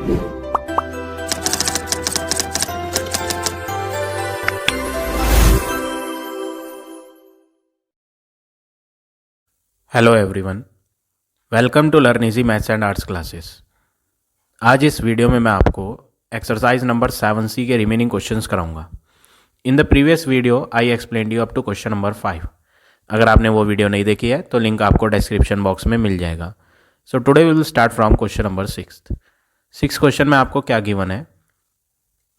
Hello everyone, welcome to learn easy maths and arts classes. आज इस video में मैं आपको एक्सरसाइज नंबर 7C के रिमेनिंग क्वेश्चंस कराऊंगा। In the previous video I explained you up to question number 5। अगर आपने वो वीडियो नहीं देखी है तो लिंक आपको डिस्क्रिप्शन बॉक्स में मिल जाएगा। So today we will start from question number 6 question में आपको क्या गिवन है,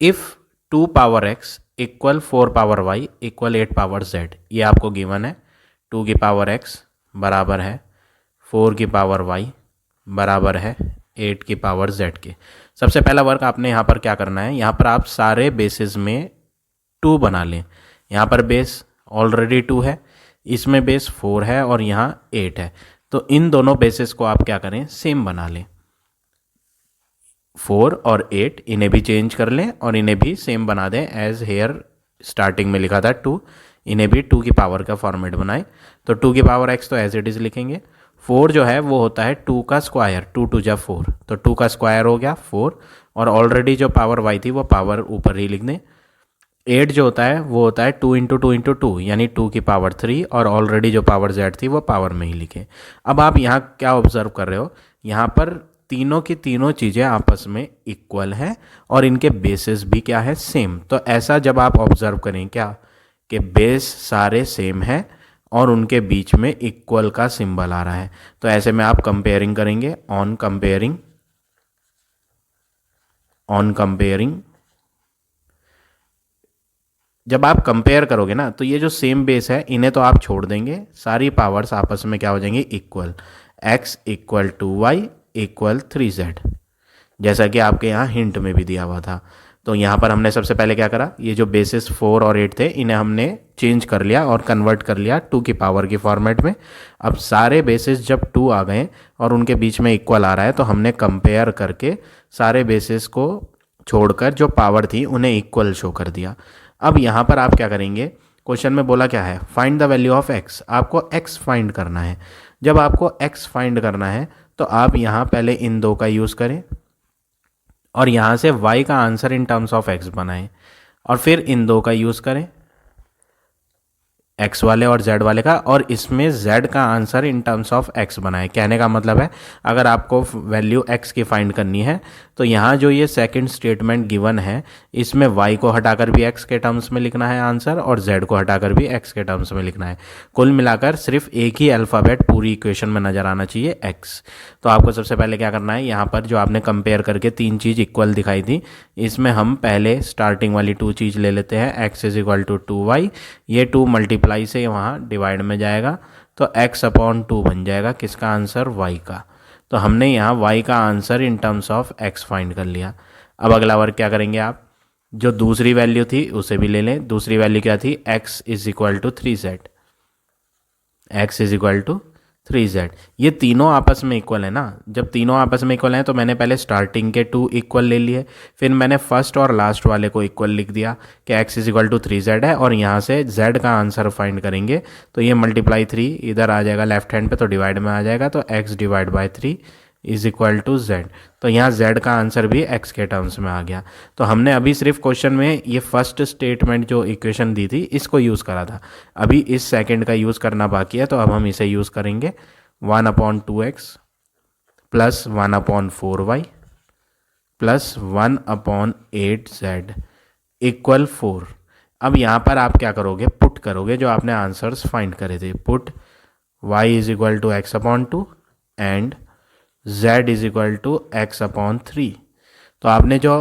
if 2 power x equal 4 power y equal 8 power z। ये आपको गिवन है। 2 की पावर x बराबर है 4 की पावर y बराबर है 8 की पावर z के। सबसे पहला वर्क आपने यहाँ पर क्या करना है, यहाँ पर आप सारे बेसिस में 2 बना लें। यहाँ पर बेस ऑलरेडी 2 है, इसमें बेस 4 है और यहाँ 8 है, तो इन दोनों बेसिस को आप क्या करें, सेम बना लें। 4 और 8 इन्हें भी चेंज कर लें और इन्हें भी सेम बना दें एज हेयर स्टार्टिंग में लिखा था 2, इन्हें भी 2 की पावर का फॉर्मेट बनाएं। तो 2 की पावर x तो एज इट इज़ लिखेंगे। 4 जो है वो होता है 2 का स्क्वायर, 2 2 जा 4, तो 2 का स्क्वायर हो गया 4, और ऑलरेडी जो पावर y थी वो पावर ऊपर ही लिख दें। 8 जो होता है वो होता है 2 इंटू 2 इंटू 2, यानी 2 की पावर 3, और ऑलरेडी जो पावर z थी वो पावर में ही लिखे। अब आप यहाँ क्या ऑब्जर्व कर रहे हो, यहाँ पर तीनों की तीनों चीज़ें आपस में इक्वल हैं और इनके बेसिस भी क्या है, सेम। तो ऐसा जब आप ऑब्जर्व करें क्या कि बेस सारे सेम हैं और उनके बीच में इक्वल का सिंबल आ रहा है, तो ऐसे में आप कंपेयरिंग करेंगे, ऑन कंपेयरिंग। जब आप कंपेयर करोगे ना, तो ये जो सेम बेस है इन्हें तो आप छोड़ देंगे, सारी पावर्स आपस में क्या हो जाएंगी, equal. x equal 2y equal 3z, जैसा कि आपके यहाँ हिंट में भी दिया हुआ था। तो यहाँ पर हमने सबसे पहले क्या करा, ये जो बेसिस 4 और 8 थे इन्हें हमने चेंज कर लिया और कन्वर्ट कर लिया 2 की पावर की फॉर्मेट में। अब सारे बेसिस जब 2 आ गए और उनके बीच में इक्वल आ रहा है, तो हमने कंपेयर करके सारे बेसिस को छोड़कर जो पावर थी उन्हें इक्वल शो कर दिया। अब यहाँ पर आप क्या करेंगे, क्वेश्चन में बोला क्या है, find the value of x। आपको x फाइंड करना है। जब आपको x फाइंड करना है तो आप यहाँ पहले इन दो का यूज़ करें और यहाँ से y का answer in terms of x बनाएं, और फिर इन दो का यूज़ करें, x वाले और z वाले का, और इसमें z का answer in terms of x बनाएं। कहने का मतलब है, अगर आपको वैल्यू x की फाइंड करनी है तो यहाँ जो ये सेकंड स्टेटमेंट गिवन है इसमें y को हटाकर भी x के टर्म्स में लिखना है आंसर, और z को हटाकर भी x के टर्म्स में लिखना है। कुल मिलाकर सिर्फ एक ही अल्फ़ाबेट पूरी इक्वेशन में नज़र आना चाहिए, x। तो आपको सबसे पहले क्या करना है, यहाँ पर जो आपने कंपेयर करके 3 चीज़ इक्वल दिखाई थी, इसमें हम पहले स्टार्टिंग वाली 2 चीज़ ले लेते हैं। x is equal to 2y, ये 2 मल्टीप्लाई से वहाँ डिवाइड में जाएगा तो x अपॉन 2 बन जाएगा, किसका आंसर, y का। तो हमने यहाँ y का answer in terms of x find कर लिया। अब अगला वर्क क्या करेंगे, आप जो दूसरी वैल्यू थी उसे भी ले लें। दूसरी वैल्यू क्या थी, x is equal to 3z, x is equal to 3z। ये तीनों आपस में इक्वल है ना। जब तीनों आपस में इक्वल हैं तो मैंने पहले स्टार्टिंग के 2 इक्वल ले लिए, फिर मैंने फर्स्ट और लास्ट वाले को इक्वल लिख दिया कि x is equal to 3z है, और यहाँ से z का आंसर फाइंड करेंगे तो ये मल्टीप्लाई 3 इधर आ जाएगा लेफ्ट हैंड पे, तो डिवाइड में आ जाएगा, तो x divide by 3 is equal to z। तो यहाँ z का आंसर भी x के टर्म्स में आ गया। तो हमने अभी सिर्फ क्वेश्चन में ये फर्स्ट स्टेटमेंट जो इक्वेशन दी थी इसको यूज़ करा था, अभी इस सेकंड का यूज़ करना बाकी है, तो अब हम इसे यूज़ करेंगे। 1/2x plus 1/4y plus 1/8z equal 4। अब यहाँ पर आप क्या करोगे, पुट करोगे जो आपने आंसर्स फाइंड करे थे। Put y is equal to x upon 2 and z is equal to x upon 3। तो आपने जो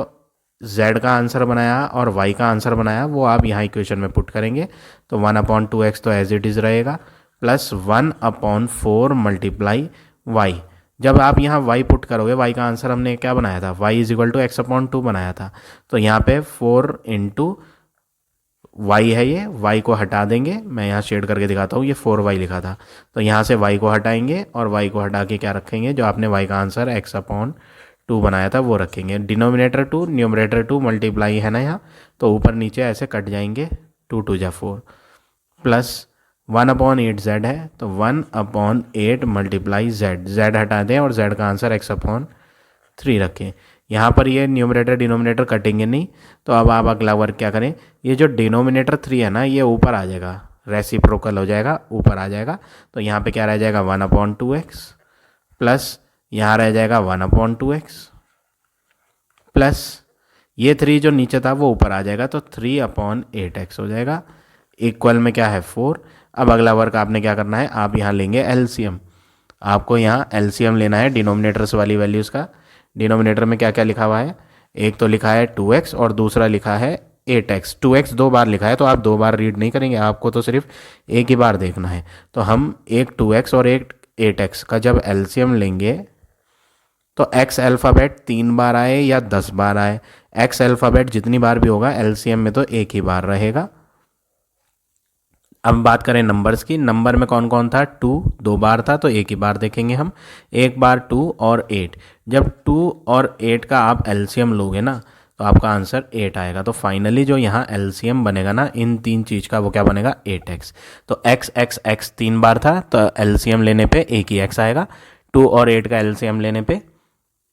z का आंसर बनाया और y का आंसर बनाया वो आप यहाँ इक्वेशन में पुट करेंगे, तो 1/2x तो एज इट इज़ रहेगा, प्लस 1/4 मल्टीप्लाई y। जब आप यहाँ y पुट करोगे, y का आंसर हमने क्या बनाया था, y is equal to x upon 2 बनाया था, तो यहाँ पे 4 इंटू y है, ये y को हटा देंगे, मैं यहाँ शेड करके दिखाता हूँ, ये 4y लिखा था, तो यहाँ से y को हटाएंगे और y को हटा के क्या रखेंगे, जो आपने y का आंसर x अपॉन 2 बनाया था वो रखेंगे। डिनोमिनेटर 2 न्यूमरेटर 2 मल्टीप्लाई है ना यहाँ, तो ऊपर नीचे ऐसे कट जाएंगे, 2 2 जा 4, प्लस 1/8z है, तो 1/8 मल्टीप्लाई z, z हटा दें और z का आंसर x अपॉन 3 रखें। यहाँ पर ये न्यूमरेटर डिनोमिनेटर कटेंगे नहीं, तो अब आप अगला वर्क क्या करें, ये जो डिनोमिनेटर 3 है ना ये ऊपर आ जाएगा, रेसिप्रोकल हो जाएगा, ऊपर आ जाएगा। तो यहाँ पे क्या रह जाएगा 1/2x प्लस यहाँ रह जाएगा 1/2x प्लस ये 3 जो नीचे था वो ऊपर आ जाएगा, तो 3/8x हो जाएगा। इक्वल में क्या है 4। अब अगला वर्क आपने क्या करना है, आप यहाँ लेंगे एलसीएम। आपको यहाँ एलसीएम लेना है डिनोमिनेटर्स वाली वैल्यूज़ का। डिनोमिनेटर में क्या क्या लिखा हुआ है, एक तो लिखा है 2x और दूसरा लिखा है 8x। 2x 2 बार लिखा है तो आप 2 बार रीड नहीं करेंगे, आपको तो सिर्फ एक ही बार देखना है। तो हम एक 2x और एक 8x का जब एलसीएम लेंगे तो x अल्फ़ाबेट 3 बार आए या 10 बार आए, x अल्फ़ाबेट जितनी बार भी होगा एलसीएम में तो एक ही बार रहेगा। अब बात करें नंबर्स की, नंबर में कौन कौन था, 2 2 बार था तो एक ही बार देखेंगे हम, एक बार 2 और 8। जब 2 और 8 का आप एलसीएम लोगे ना तो आपका आंसर 8 आएगा। तो फाइनली जो यहाँ एलसीएम बनेगा ना इन तीन चीज़ का वो क्या बनेगा 8x। तो x x x 3 बार था तो एलसीएम लेने पे एक ही x आएगा, 2 और 8 का एलसीएम लेने पे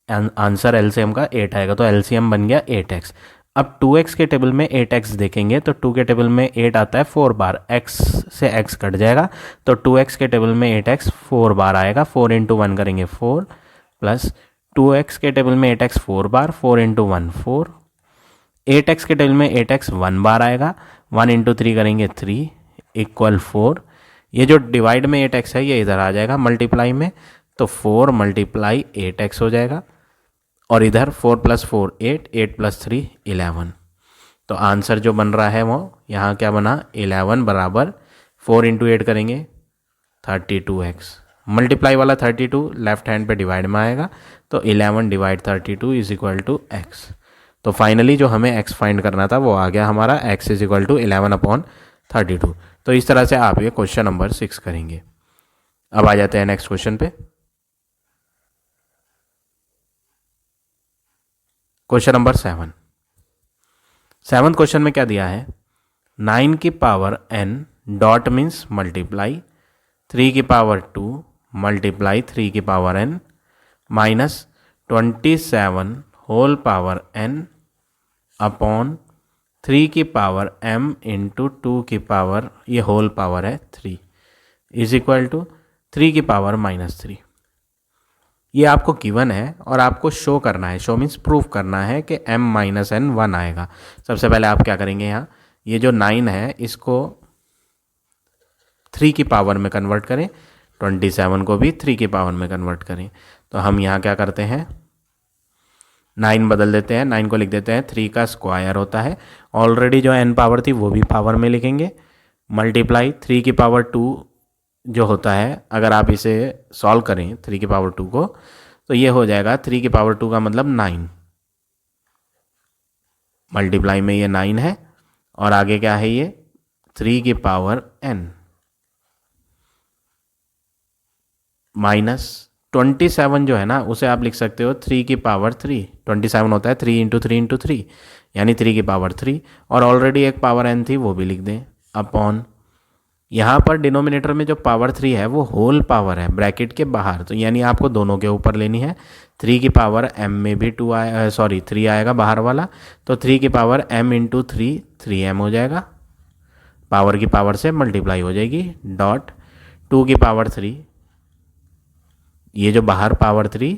आंसर एलसीएम का 8 आएगा, तो एलसीएम बन गया 8x। अब 2x के टेबल में 8x देखेंगे तो 2 के टेबल में 8 आता है 4 बार, x से x कट जाएगा, तो 2x के टेबल में 8x 4 बार आएगा, 4 इंटू 1 करेंगे 4 प्लस 2x के टेबल में 8x 4 बार, 4 इंटू 1 4। 8x के टेबल में 8x 1 बार आएगा, 1 इंटू 3 करेंगे 3 इक्वल 4। ये जो डिवाइड में 8x है ये इधर आ जाएगा मल्टीप्लाई में, तो 4 मल्टीप्लाई 8x हो जाएगा, और इधर 4 + 4 8, 8 + 3 11। तो आंसर जो बन रहा है वो यहाँ क्या बना 11 बराबर 4 इंटू 8 करेंगे 32x, मल्टीप्लाई वाला 32 लेफ्ट हैंड पे डिवाइड में आएगा, तो 11 divide 32 is equal to x। तो फाइनली जो हमें x फाइंड करना था वो आ गया हमारा, x इज इक्वल टू 11/32। तो इस तरह से आप ये क्वेश्चन नंबर 6 करेंगे। अब आ जाते हैं नेक्स्ट क्वेश्चन पे। Question number 7। सेवन्थ क्वेश्चन में क्या दिया है, 9 की power n dot means multiply 3 की पावर 2 मल्टीप्लाई 3 की power n minus 27 whole power n upon 3 की पावर m इंटू 2 की पावर, ये होल पावर है 3 इज इक्वल टू 3 की पावर -3। ये आपको गिवन है और आपको शो करना है, शो मीन्स प्रूफ करना है कि m - n 1 आएगा। सबसे पहले आप क्या करेंगे, यहाँ ये जो 9 है इसको 3 की पावर में कन्वर्ट करें, 27 को भी 3 की पावर में कन्वर्ट करें। तो हम यहाँ क्या करते हैं 9 बदल देते हैं, 9 को लिख देते हैं 3 का स्क्वायर होता है, ऑलरेडी जो n पावर थी वो भी पावर में लिखेंगे, मल्टीप्लाई 3 की पावर 2 जो होता है, अगर आप इसे सॉल्व करें 3 की पावर 2 को तो ये हो जाएगा 3 की पावर 2 का मतलब 9, मल्टीप्लाई में ये 9 है और आगे क्या है ये 3 की पावर n माइनस 27 जो है ना उसे आप लिख सकते हो 3 की पावर 3, 27 होता है 3 इंटू 3 इंटू 3 यानी 3 की पावर 3, और ऑलरेडी एक पावर n थी वो भी लिख दें अपॉन, यहाँ पर डिनोमिनेटर में जो पावर 3 है वो होल पावर है ब्रैकेट के बाहर, तो यानी आपको दोनों के ऊपर लेनी है। 3 की पावर m में भी 3 आएगा बाहर वाला, तो 3 की पावर m इंटू 3 3m हो जाएगा, पावर की पावर से मल्टीप्लाई हो जाएगी, डॉट 2 की पावर 3, ये जो बाहर पावर 3,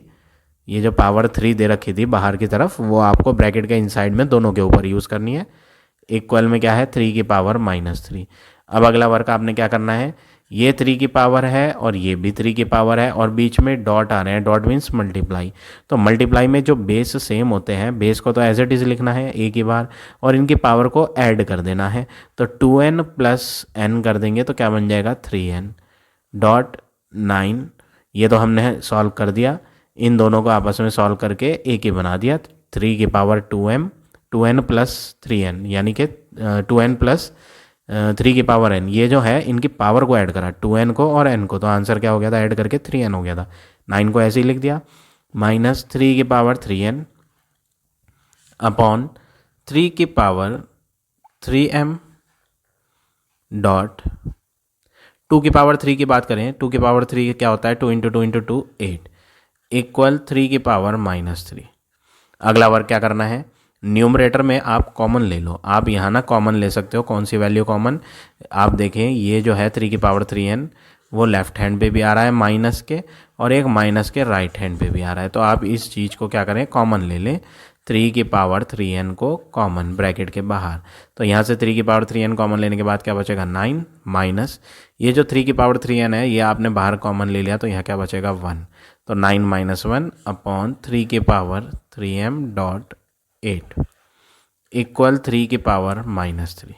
ये जो पावर 3 दे रखी थी बाहर की तरफ वो आपको ब्रैकेट के इनसाइड में दोनों के ऊपर यूज़ करनी है, इक्वल में क्या है 3 की पावर -3। अब अगला वर्क आपने क्या करना है, ये 3 की पावर है और ये भी 3 की पावर है और बीच में डॉट आ रहे हैं, डॉट मीन्स मल्टीप्लाई। तो मल्टीप्लाई में जो बेस सेम होते हैं, बेस को तो एज इट इज़ लिखना है एक ही बार और इनकी पावर को ऐड कर देना है, तो 2n + n कर देंगे तो क्या बन जाएगा 3n डॉट 9। ये तो हमने सॉल्व कर दिया, इन दोनों को आपस में सॉल्व करके एक ही बना दिया, 3 की पावर 2n + 3n यानी कि 2n + 3 की पावर n, ये जो है इनकी पावर को ऐड करा 2n को और n को, तो आंसर क्या हो गया था ऐड करके 3n हो गया था। 9 को ऐसे ही लिख दिया, -3 की पावर 3n अपॉन 3 की पावर 3m डॉट 2 की पावर 3 की बात करें, 2 की पावर 3 क्या होता है 2 इंटू 2 इंटू 2 8 इक्वल 3 की पावर -3। अगला वर्क क्या करना है, न्यूमरेटर में आप कॉमन ले लो। आप यहाँ ना कॉमन ले सकते हो, कौन सी वैल्यू कॉमन, आप देखें ये जो है 3^3n वो लेफ्ट हैंड पे भी आ रहा है माइनस के, और एक माइनस के राइट हैंड पे भी आ रहा है। तो आप इस चीज़ को क्या करें, कॉमन ले लें, 3^3n को कॉमन ब्रैकेट के बाहर। तो यहाँ से 3^3n कॉमन लेने के बाद क्या बचेगा 9 माइनस ये जो 3^3n है ये आपने बाहर कॉमन ले लिया, तो यहाँ क्या बचेगा 1। तो 9 minus 1 upon 3^3m dot 8 equal 3^-3।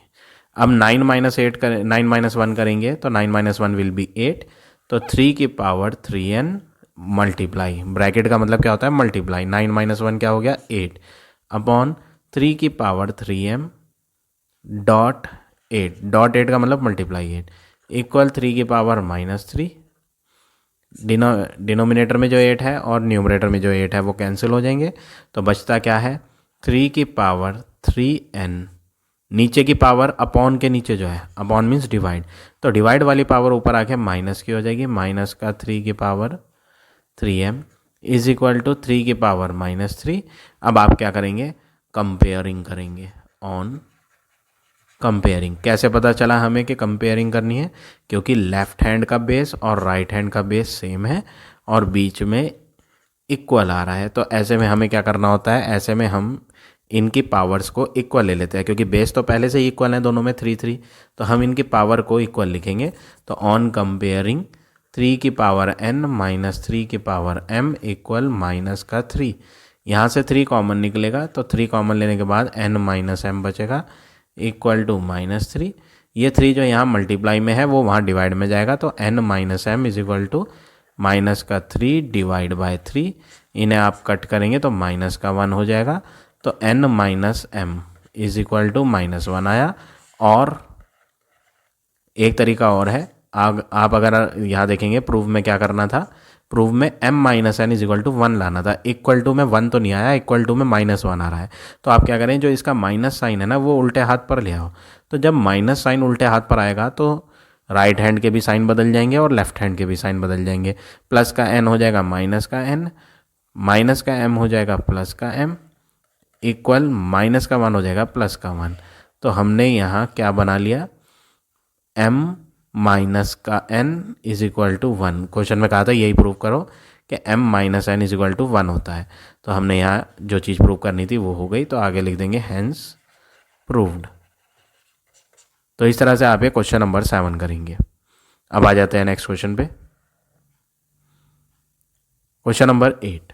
अब 9 माइनस 8 करें, 9 माइनस 1 करेंगे तो 9 माइनस 1 विल बी 8। तो 3^3n मल्टीप्लाई, ब्रैकेट का मतलब क्या होता है मल्टीप्लाई, 9 माइनस 1 क्या हो गया 8 अपॉन 3^3m डॉट 8, डॉट 8 का मतलब मल्टीप्लाई 8 इक्वल 3^-3। डिनोमिनेटर में जो 8 है और न्यूमरेटर में जो 8 है वो कैंसिल हो जाएंगे। तो बचता क्या है 3^3n, नीचे की पावर अपॉन के नीचे जो है, अपॉन मीन्स डिवाइड, तो डिवाइड वाली पावर ऊपर आके माइनस की हो जाएगी, माइनस का 3^3m इज इक्वल टू 3^-3। अब आप क्या करेंगे, कंपेयरिंग करेंगे, ऑन कंपेयरिंग। कैसे पता चला हमें कि कंपेयरिंग करनी है, क्योंकि लेफ्ट हैंड का बेस और राइट हैंड का बेस सेम है और बीच में इक्वल आ रहा है। तो ऐसे में हमें क्या करना होता है, ऐसे में हम इनकी पावर्स को इक्वल ले लेते हैं, क्योंकि बेस तो पहले से ही इक्वल है दोनों में 3 तो हम इनकी पावर को इक्वल लिखेंगे। तो on comparing 3^n minus 3^m equal minus का 3, यहाँ से 3 कॉमन निकलेगा, तो 3 कॉमन लेने के बाद n माइनस m बचेगा इक्वल टू -3। ये 3 जो यहाँ मल्टीप्लाई में है वो वहाँ डिवाइड में जाएगा, तो n minus m is equal to minus का 3 डिवाइड बाय 3, इन्हें आप कट करेंगे तो माइनस का 1 हो जाएगा। तो n minus m is equal to -1 आया। और एक तरीका और है, आप अगर यहाँ देखेंगे प्रूफ में क्या करना था, प्रूफ में m minus n is equal to 1 लाना था, इक्वल टू में 1 तो नहीं आया, इक्वल टू में -1 आ रहा है। तो आप क्या करें, जो इसका माइनस साइन है ना वो उल्टे हाथ पर ले आओ। तो जब माइनस साइन उल्टे हाथ पर आएगा तो राइट हैंड के भी साइन बदल जाएंगे और लेफ्ट हैंड के भी साइन बदल जाएंगे। प्लस का n हो जाएगा माइनस का n, माइनस का m हो जाएगा प्लस का m इक्वल माइनस का 1 हो जाएगा प्लस का 1। तो हमने यहाँ क्या बना लिया, m माइनस का n is equal to 1। Question में कहा था यही प्रूव करो कि m minus n is equal to 1 होता है। तो हमने यहाँ जो चीज़ प्रूव करनी थी वो हो गई, तो आगे लिख देंगे हैंस प्रूव्ड। तो इस तरह से आप ये क्वेश्चन नंबर 7 करेंगे। अब आ जाते हैं नेक्स्ट क्वेश्चन पे, क्वेश्चन नंबर 8।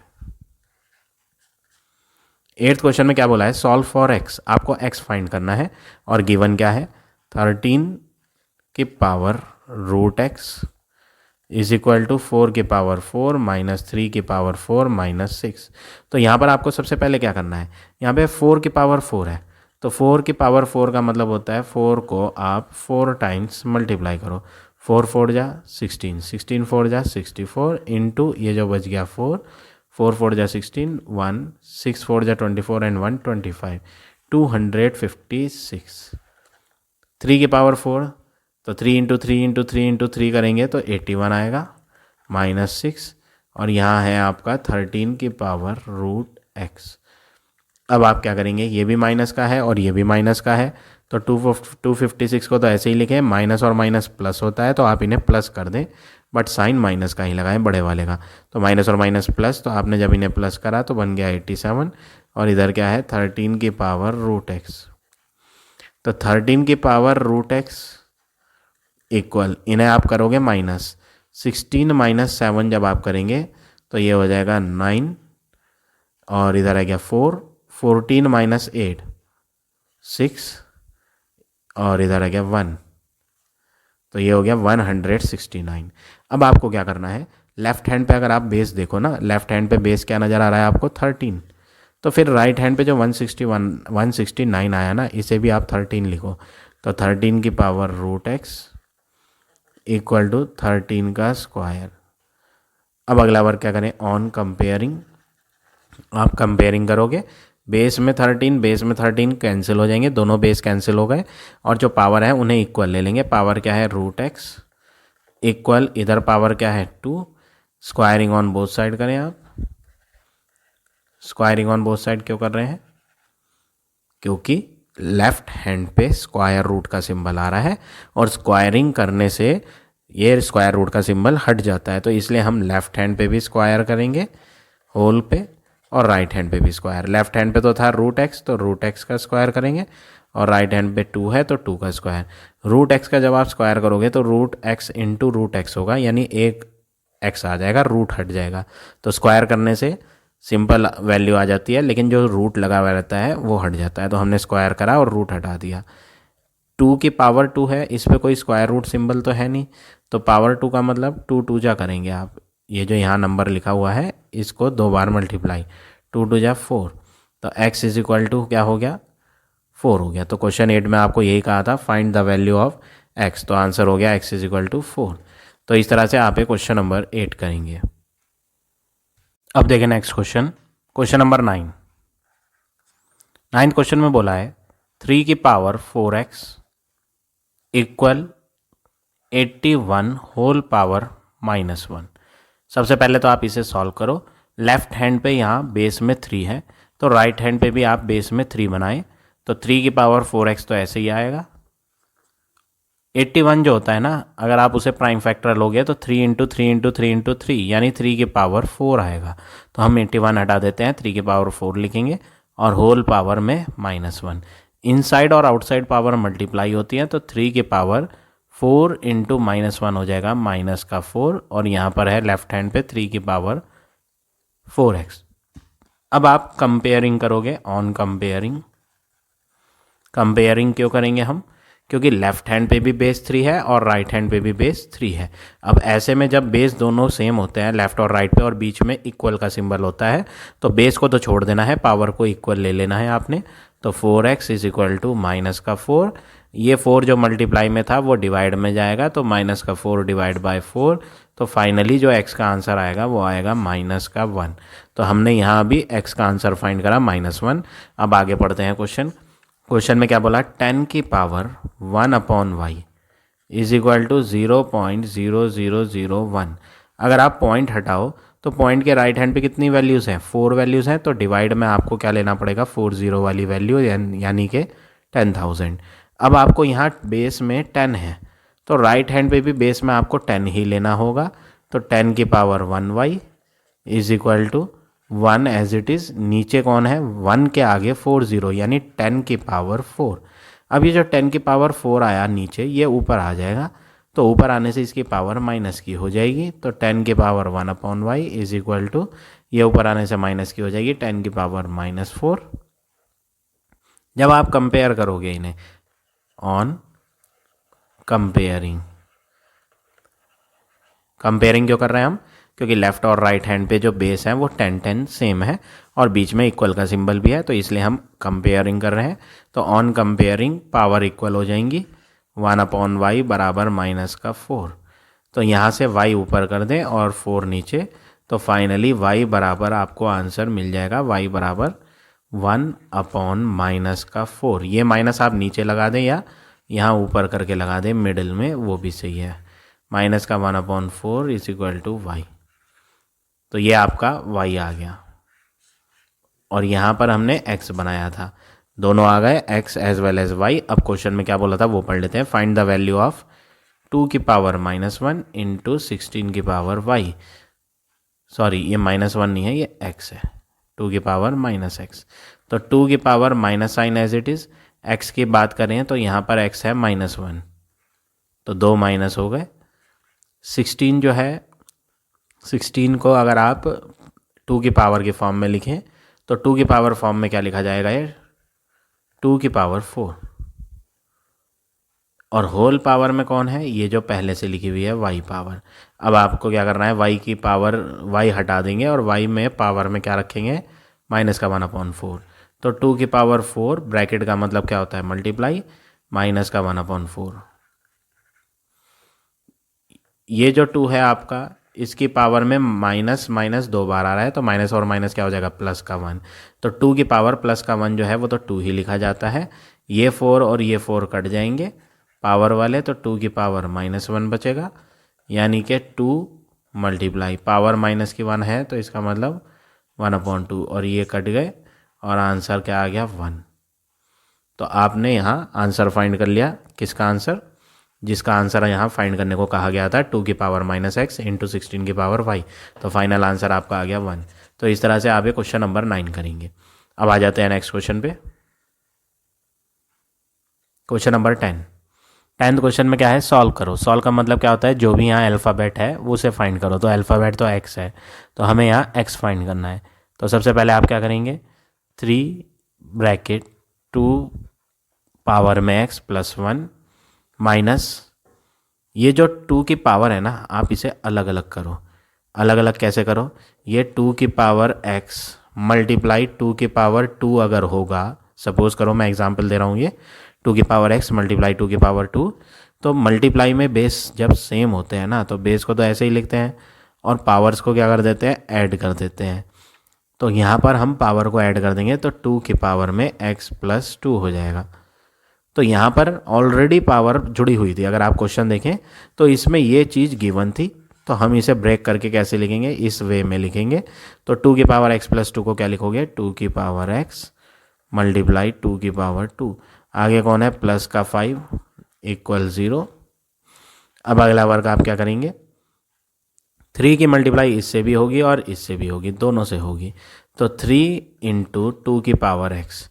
8th क्वेश्चन में क्या बोला है, सॉल्व फॉर x, आपको x फाइंड करना है और गिवन क्या है 13 की power root x is equal to 4 की पावर 4 माइनस 3 की पावर 4 माइनस 6। तो यहाँ पर आपको सबसे पहले क्या करना है, यहाँ पे 4 की पावर 4 है, तो 4 की पावर 4 का मतलब होता है 4 को आप 4 टाइम्स मल्टीप्लाई करो, 4 4 जा 16, 16 4 जा 64 इंटू ये जो बच गया 4 4 4 जा 16 1 6 4 जा 24 एंड 1 25 256। 3 की पावर 4, तो 3 इंटू 3 इंटू 3 इंटू 3 करेंगे तो 81 आएगा माइनस 6, और यहाँ है आपका 13 की पावर रूट x। अब आप क्या करेंगे, ये भी माइनस का है और ये भी माइनस का है, तो 256 को तो ऐसे ही लिखें, माइनस और माइनस प्लस होता है तो आप इन्हें प्लस कर दें, बट साइन माइनस का ही लगाएं बड़े वाले का। तो माइनस और माइनस प्लस, तो आपने जब इन्हें प्लस करा तो बन गया 87, और इधर क्या है 13 की पावर रूट x। तो 13 की पावर रूट x इक्वल, इन्हें आप करोगे माइनस 16 माइनस 7 जब आप करेंगे तो ये हो जाएगा 9, और इधर आ गया 4, 14 माइनस 8 6, और इधर आ गया 1, तो ये हो गया 169। अब आपको क्या करना है, लेफ्ट हैंड पे अगर आप बेस देखो ना, लेफ्ट हैंड पे बेस क्या नज़र आ रहा है आपको 13, तो फिर राइट हैंड पे जो 169 आया ना, इसे भी आप 13 लिखो, तो 13 की power root x equal to 13 का स्क्वायर। अब अगला वर्क क्या करें, ऑन कंपेयरिंग, आप कंपेयरिंग करोगे, बेस में 13 बेस में 13 कैंसिल हो जाएंगे, दोनों बेस कैंसिल हो गए, और जो पावर है उन्हें इक्वल ले लेंगे। पावर क्या है रूट x इक्वल, इधर पावर क्या है 2, स्क्वायरिंग ऑन बोथ साइड करें आप, स्क्वायरिंग ऑन बोथ साइड क्यों कर रहे हैं? क्योंकि लेफ्ट हैंड पे स्क्वायर रूट का सिंबल आ रहा है और स्क्वायरिंग करने से ये स्क्वायर रूट का सिंबल हट जाता है, तो इसलिए हम लेफ्ट हैंड पे भी स्क्वायर करेंगे होल पे और राइट हैंड पे भी स्क्वायर। लेफ्ट हैंड पे तो था रूट एक्स, तो रूट एक्स का स्क्वायर करेंगे और राइट हैंड पे 2 है तो 2 का स्क्वायर। रूट एक्स का जब आप स्क्वायर करोगे तो root x into root x होगा, यानी एक एक्स आ जाएगा, रूट हट जाएगा। तो स्क्वायर करने से सिंपल वैल्यू आ जाती है, लेकिन जो रूट लगा हुआ रहता है वो हट जाता है। तो हमने स्क्वायर करा और रूट हटा दिया। 2 की पावर 2 है, इस पर कोई स्क्वायर रूट सिंबल तो है नहीं, तो पावर 2 का मतलब 2 2 जा करेंगे आप। ये जो यहाँ नंबर लिखा हुआ है इसको 2 बार मल्टीप्लाई, 2 2 जा 4, तो x इज इक्वल टू क्या हो गया? 4 हो गया। तो क्वेश्चन 8 में आपको यही कहा था find the value of x, तो आंसर हो गया x इज इक्वल टू 4। तो इस तरह से आप ये क्वेश्चन नंबर 8 करेंगे। अब देखें next question, question number 9। 9th question में बोला है 3 की power 4x equal 81 whole power -1। सबसे पहले तो आप इसे सॉल्व करो। लेफ्ट हैंड पे यहाँ बेस में 3 है, तो राइट हैंड पे भी आप बेस में 3 बनाएं, तो 3 की पावर 4x तो ऐसे ही आएगा। 81 जो होता है ना, अगर आप उसे प्राइम फैक्टर लोगे तो 3 इंटू 3 इंटू 3 इंटू 3 यानी 3 की पावर 4 आएगा। तो हम 81 हटा देते हैं, 3 की पावर 4 लिखेंगे और होल पावर में -1। इनसाइड और आउटसाइड पावर मल्टीप्लाई होती है, तो 3 की पावर 4 इंटू -1 हो जाएगा माइनस का 4, और यहाँ पर है लेफ्ट हैंड पे 3 की पावर 4x। अब आप कंपेयरिंग करोगे, ऑन कंपेयरिंग। कंपेयरिंग क्यों करेंगे हम? क्योंकि लेफ्ट हैंड पे भी बेस 3 है और राइट हैंड पे भी बेस 3 है। अब ऐसे में जब बेस दोनों सेम होते हैं लेफ्ट और राइट पे और बीच में इक्वल का सिंबल होता है, तो बेस को तो छोड़ देना है, पावर को इक्वल ले लेना है आपने। तो 4x is equal to minus का 4, ये 4 जो मल्टीप्लाई में था वो डिवाइड में जाएगा, तो माइनस का 4 डिवाइड बाय 4, तो फाइनली जो x का आंसर आएगा वो आएगा माइनस का 1। तो हमने यहाँ अभी x का आंसर फाइंड करा -1। अब आगे पढ़ते हैं क्वेश्चन। क्वेश्चन में क्या बोला? 10 की power 1/y is equal to 0.0001। अगर आप पॉइंट हटाओ तो पॉइंट के राइट हैंड पे कितनी वैल्यूज़ हैं? 4 वैल्यूज़ हैं, तो डिवाइड में आपको क्या लेना पड़ेगा? 40 वाली वैल्यू, यानी कि 10,000। अब आपको यहाँ बेस में 10 है, तो राइट हैंड पे भी बेस में आपको 10 ही लेना होगा। तो 10 की power 1y is equal to 1 as it is. नीचे कौन है? 1 के आगे 40, यानी 10 की पावर 4। अब ये जो 10 की पावर 4 आया नीचे, ये ऊपर आ जाएगा, तो ऊपर आने से इसकी पावर माइनस की हो जाएगी। तो 10 की power 1/y is equal to, ये ऊपर आने से माइनस की हो जाएगी, 10 की पावर -4। जब आप कंपेयर करोगे इन्हें, ऑन कंपेयरिंग। कंपेयरिंग क्यों कर रहे हैं हम? क्योंकि लेफ्ट और राइट हैंड पे जो बेस है वो 10-10 सेम है और बीच में इक्वल का सिंबल भी है, तो इसलिए हम कंपेयरिंग कर रहे हैं। तो ऑन कंपेयरिंग पावर इक्वल हो जाएंगी, 1/y बराबर माइनस का 4। तो यहाँ से y ऊपर कर दें और 4 नीचे, तो फाइनली y बराबर आपको आंसर मिल जाएगा, y बराबर 1/-4। ये माइनस आप नीचे लगा दें या यहाँ ऊपर करके लगा दें मिडिल में, वो भी सही है। माइनस का 1/4 इज इक्वल टू y। तो ये आपका y आ गया, और यहाँ पर हमने x बनाया था, दोनों आ गए x as well as y। अब क्वेश्चन में क्या बोला था वो पढ़ लेते हैं। फाइंड द वैल्यू ऑफ 2 की पावर -1 इंटू 16 की पावर y। सॉरी, ये -1 नहीं है, ये x है, 2 की पावर -x। तो 2 की power minus sign as it is. x की बात करें तो यहाँ पर x है -1, तो 2 माइनस हो गए। 16 जो है, 16 को अगर आप 2 की पावर के फॉर्म में लिखें तो 2 की पावर फॉर्म में क्या लिखा जाएगा? ये 2 की पावर 4। और होल पावर में कौन है? ये जो पहले से लिखी हुई है y पावर। अब आपको क्या करना है? y की पावर y हटा देंगे और y में पावर में क्या रखेंगे? माइनस का 1/4। तो 2 की पावर 4 ब्रैकेट का मतलब क्या होता है? मल्टीप्लाई, माइनस का 1/4। ये जो 2 है आपका, इसकी पावर में माइनस माइनस 2 बार आ रहा है, तो माइनस और माइनस क्या हो जाएगा? प्लस का 1। तो 2 की पावर प्लस का 1 जो है वो तो 2 ही लिखा जाता है। ये 4 और ये 4 कट जाएंगे पावर वाले, तो 2 की पावर -1 बचेगा, यानी कि 2 मल्टीप्लाई पावर माइनस की 1 है, तो इसका मतलब 1/2 और ये कट गए और आंसर क्या आ गया 1। तो आपने यहाँ आंसर फाइंड कर लिया। किसका आंसर? जिसका आंसर यहाँ फाइंड करने को कहा गया था 2 की पावर -x इंटू 16 की पावर y। तो फाइनल आंसर आपका आ गया 1। तो इस तरह से आप ये क्वेश्चन नंबर 9 करेंगे। अब आ जाते हैं नेक्स्ट क्वेश्चन पे। क्वेश्चन नंबर 10th क्वेश्चन में क्या है? सॉल्व करो। सॉल्व का मतलब क्या होता है? जो भी यहाँ अल्फ़ाबेट है वो उसे फाइंड करो। तो अल्फ़ाबेट तो x है, तो हमें यहाँ x फाइंड करना है। तो सबसे पहले आप क्या करेंगे? 3 ब्रैकेट 2 पावर में x प्लस 1 माइनस ये जो 2 की पावर है ना, आप इसे अलग अलग करो। अलग अलग कैसे करो? ये 2 की पावर x मल्टीप्लाई 2 की पावर 2 अगर होगा, सपोज करो मैं एग्जांपल दे रहा हूँ, ये 2 की पावर x मल्टीप्लाई 2 की पावर 2, तो मल्टीप्लाई में बेस जब सेम होते हैं ना, तो बेस को तो ऐसे ही लिखते हैं और पावर्स को क्या कर देते हैं? ऐड कर देते हैं। तो यहाँ पर हम पावर को ऐड कर देंगे तो 2 की पावर में x प्लस 2 हो जाएगा। तो यहाँ पर ऑलरेडी पावर जुड़ी हुई थी। अगर आप क्वेश्चन देखें तो इसमें ये चीज़ गिवन थी, तो हम इसे ब्रेक करके कैसे लिखेंगे? इस वे में लिखेंगे। तो 2 की पावर x प्लस 2 को क्या लिखोगे? 2 की पावर x मल्टीप्लाई 2 की पावर 2। आगे कौन है? प्लस का 5 इक्वल 0। अब अगला वर्ग आप क्या करेंगे? 3 की मल्टीप्लाई इससे भी होगी और इससे भी होगी, दोनों से होगी। तो 3 इंटू 2 की पावर x,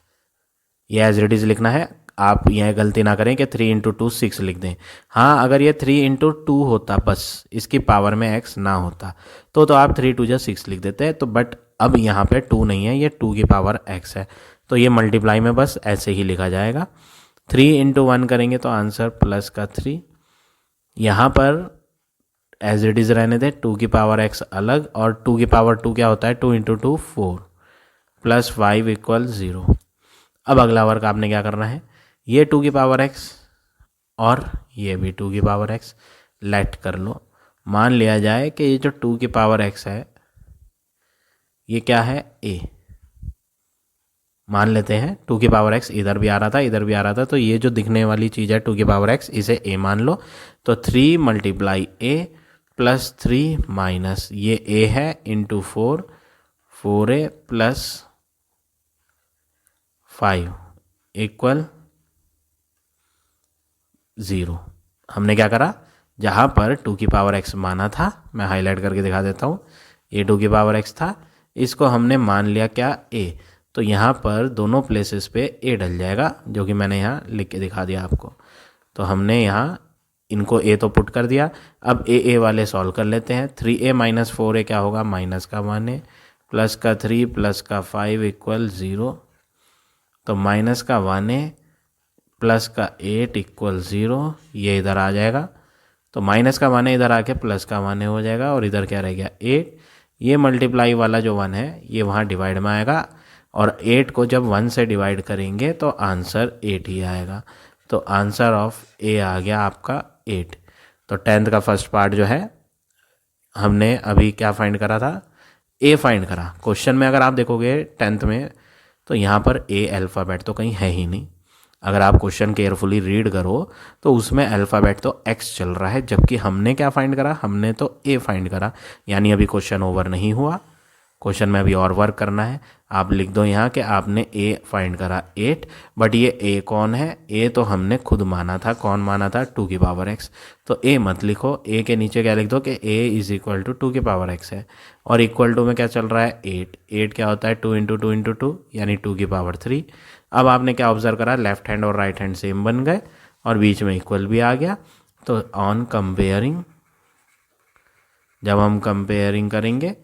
ये एज इट इज़ लिखना है। आप यह गलती ना करें कि 3 इंटू 2 6 लिख दें। हाँ, अगर ये 3 इंटू 2 होता, बस इसकी पावर में x ना होता, तो आप 3 2 6 लिख देते हैं। तो बट अब यहाँ पे 2 नहीं है, ये 2 की पावर x है, तो ये मल्टीप्लाई में बस ऐसे ही लिखा जाएगा। 3 इंटू 1 करेंगे तो आंसर प्लस का 3। यहाँ पर एज इट इज़ रहने दें, 2 की पावर x अलग, और 2 की पावर 2 क्या होता है? 2 इंटू 2 4 प्लस 5 इक्वल 0। अब अगला वर्क आपने क्या करना है? ये 2 की पावर x और ये भी 2 की पावर x लेट कर लो। मान लिया जाए कि ये जो 2 की पावर x है ये क्या है? a। मान लेते हैं 2 की पावर x इधर भी आ रहा था, इधर भी आ रहा था, तो ये जो दिखने वाली चीज़ है 2 की पावर x, इसे a मान लो। तो 3 मल्टीप्लाई a प्लस 3 माइनस ये a है इंटू 4, 4a प्लस 5 इक्वल 0। हमने क्या करा? जहाँ पर 2 की पावर x माना था, मैं हाईलाइट करके दिखा देता हूँ, ये 2 की पावर x था, इसको हमने मान लिया क्या? a। तो यहाँ पर दोनों प्लेसेस पे a डल जाएगा, जो कि मैंने यहाँ लिख के दिखा दिया आपको। तो हमने यहाँ इनको a तो पुट कर दिया। अब a वाले सॉल्व कर लेते हैं। 3a माइनस 4a क्या होगा? माइनस का 1a प्लस का 3 प्लस का 5 इक्वल 0। तो माइनस का 1a प्लस का 8 इक्वल 0, ये इधर आ जाएगा। तो माइनस का 1 इधर आके प्लस का 1 हो जाएगा, और इधर क्या रह गया? 8। ये मल्टीप्लाई वाला जो 1 है ये वहाँ डिवाइड में आएगा, और 8 को जब 1 से डिवाइड करेंगे तो आंसर 8 ही आएगा। तो आंसर ऑफ ए आ गया आपका 8। तो 10th का फर्स्ट पार्ट जो है हमने अभी क्या फाइंड करा था? ए फाइंड करा। क्वेश्चन में अगर आप देखोगे 10th में, तो यहाँ पर ए अल्फ़ाबेट तो कहीं है ही नहीं। अगर आप क्वेश्चन केयरफुली रीड करो तो उसमें अल्फ़ाबेट तो एक्स चल रहा है, जबकि हमने क्या फाइंड करा? हमने तो ए फाइंड करा। यानी अभी क्वेश्चन ओवर नहीं हुआ, क्वेश्चन में अभी और वर्क करना है। आप लिख दो यहाँ कि आपने ए फाइंड करा 8, बट ये ए कौन है? ए तो हमने खुद माना था। कौन माना था? 2 की पावर एक्स। तो ए मत लिखो, ए के नीचे क्या लिख दो कि ए इज इक्वल टू 2 की पावर एक्स है, और इक्वल टू में क्या चल रहा है? 8। 8 क्या होता है? 2 इंटू 2 इंटू 2 यानी 2 की पावर 3। अब आपने क्या ऑब्जर्व करा? लेफ्ट हैंड और राइट हैंड सेम बन गए और बीच में इक्वल भी आ गया। तो ऑन कंपेयरिंग, जब हम कंपेयरिंग करेंगे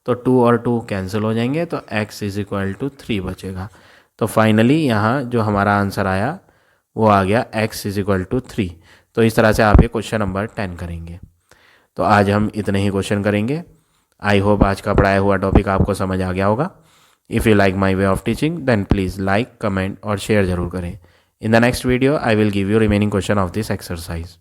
तो 2 और 2 कैंसिल हो जाएंगे, तो x इज इक्वल टू 3 बचेगा। तो फाइनली यहाँ जो हमारा आंसर आया वो आ गया x इज इक्वल टू 3। तो इस तरह से आप ये क्वेश्चन नंबर 10 करेंगे। तो आज हम इतने ही क्वेश्चन करेंगे। आई होप आज का पढ़ाया हुआ टॉपिक आपको समझ आ गया होगा। If you like my way of teaching then please like, comment और शेयर ज़रूर करें। In the next video I will give you remaining question of this exercise.